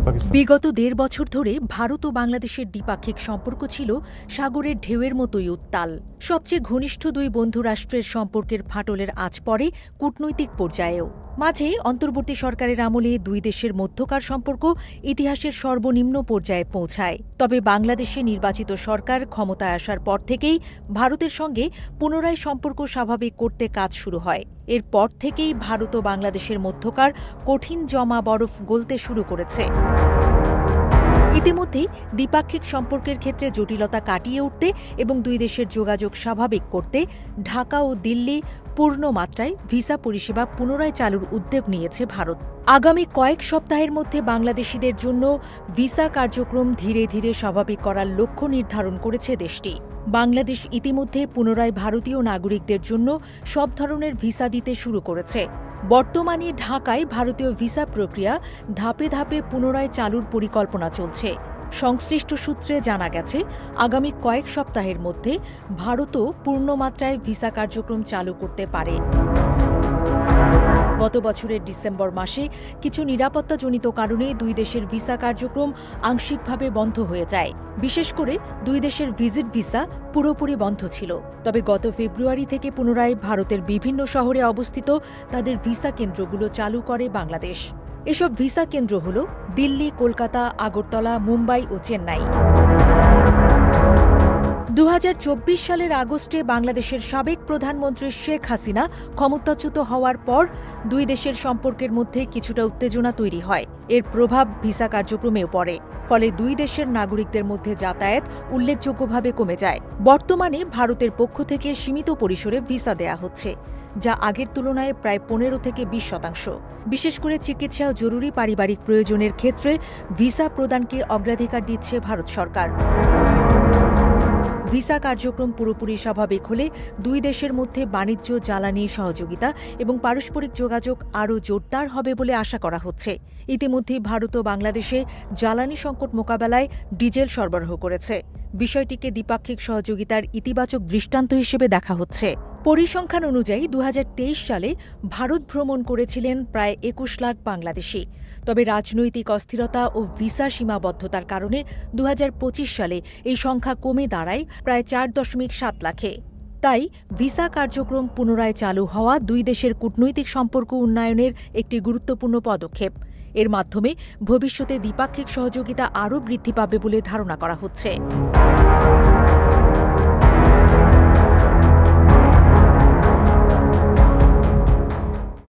পাকিস্তান। বিগত ১.৫ বছর ধরে ভারত ও বাংলাদেশের দ্বিপাক্ষিক সম্পর্ক ছিল সাগরের ঢেউয়ের মতোই উত্তাল। সবচেয়ে ঘনিষ্ঠ দুই বন্ধু রাষ্ট্রের সম্পর্কের ফাটলের আঁচ পড়ে কূটনৈতিক পর্যায়েও। মাঝে অন্তর্বর্তী সরকারের আমলে দুই দেশের মধ্যকার সম্পর্ক ইতিহাসের সর্বনিম্ন পর্যায়ে পৌঁছায়। তবে বাংলাদেশে নির্বাচিত সরকার ক্ষমতায় আসার পর থেকেই ভারতের সঙ্গে পুনরায় সম্পর্ক স্বাভাবিক করতে কাজ শুরু হয়। এরপর থেকেই ভারত ও বাংলাদেশের মধ্যকার কঠিন জমা বরফ গলতে শুরু করেছে। ইতিমধ্যেই দ্বিপাক্ষিক সম্পর্কের ক্ষেত্রে জটিলতা কাটিয়ে উঠতে এবং দুই দেশের যোগাযোগ স্বাভাবিক করতে ঢাকা ও দিল্লি পূর্ণ মাত্রায় ভিসা পরিষেবা পুনরায় চালুর উদ্যোগ নিয়েছে ভারত। আগামী কয়েক সপ্তাহের মধ্যে বাংলাদেশিদের জন্য ভিসা কার্যক্রম ধীরে ধীরে স্বাভাবিক করার লক্ষ্য নির্ধারণ করেছে দেশটি। বাংলাদেশ ইতিমধ্যে পুনরায় ভারতীয় নাগরিকদের জন্য সব ধরনের ভিসা দিতে শুরু করেছে। বর্তমানে ঢাকায় ভারতীয় ভিসা প্রক্রিয়া ধাপে ধাপে পুনরায় চালুর পরিকল্পনা চলছে। সংশ্লিষ্ট সূত্রে জানা গেছে, আগামী কয়েক সপ্তাহের মধ্যে ভারতও পূর্ণমাত্রায় ভিসা কার্যক্রম চালু করতে পারে। গত বছরের ডিসেম্বর মাসে কিছু নিরাপত্তাজনিত কারণে দুই দেশের ভিসা কার্যক্রম আংশিকভাবে বন্ধ হয়ে যায়। বিশেষ করে দুই দেশের ভিজিট ভিসা পুরোপুরি বন্ধ ছিল। তবে গত ফেব্রুয়ারি থেকে পুনরায় ভারতের বিভিন্ন শহরে অবস্থিত তাদের ভিসা কেন্দ্রগুলো চালু করে বাংলাদেশ। এসব ভিসা কেন্দ্র হল দিল্লি, কলকাতা, আগরতলা, মুম্বাই ও চেন্নাই। ২০২৪ সালের আগস্টে বাংলাদেশের সাবেক প্রধানমন্ত্রী শেখ হাসিনা ক্ষমতাচ্যুত হওয়ার পর দুই দেশের সম্পর্কের মধ্যে কিছুটা উত্তেজনা তৈরি হয়। এর প্রভাব ভিসা কার্যক্রমেও পড়ে। ফলে দুই দেশের নাগরিকদের মধ্যে যাতায়াত উল্লেখযোগ্যভাবে কমে যায়। বর্তমানে ভারতের পক্ষ থেকে সীমিত পরিসরে ভিসা দেয়া হচ্ছে, যা আগের তুলনায় প্রায় ১৫ থেকে ২০%। বিশেষ করে চিকিৎসা ও জরুরি পারিবারিক প্রয়োজনের ক্ষেত্রে ভিসা প্রদানকে অগ্রাধিকার দিচ্ছে ভারত সরকার। ভিসা কার্যক্রম পুরোপুরি স্বাভাবিক হলে দুই দেশের মধ্যে বাণিজ্য, জ্বালানি সহযোগিতা এবং পারস্পরিক যোগাযোগ আরও জোরদার হবে বলে আশা করা হচ্ছে। ইতিমধ্যে ভারত ও বাংলাদেশে জ্বালানি সংকট মোকাবেলায় ডিজেল সরবরাহ করেছে। বিষয়টিকে দ্বিপাক্ষিক সহযোগিতার ইতিবাচক দৃষ্টান্ত হিসেবে দেখা হচ্ছে। পরিসংখ্যান অনুযায়ী ২০২৩ সালে ভারত ভ্রমণ করেছিলেন প্রায় ২১ লাখ বাংলাদেশি। তবে রাজনৈতিক অস্থিরতা ও ভিসা সীমাবদ্ধতার কারণে ২০২৫ সালে এই সংখ্যা কমে দাঁড়ায় প্রায় ৪.৭ লাখে। তাই ভিসা কার্যক্রম পুনরায় চালু হওয়া দুই দেশের কূটনৈতিক সম্পর্ক উন্নয়নের একটি গুরুত্বপূর্ণ পদক্ষেপ। এর মাধ্যমে ভবিষ্যতে দ্বিপাক্ষিক সহযোগিতা আরও বৃদ্ধি পাবে বলে ধারণা করা হচ্ছে।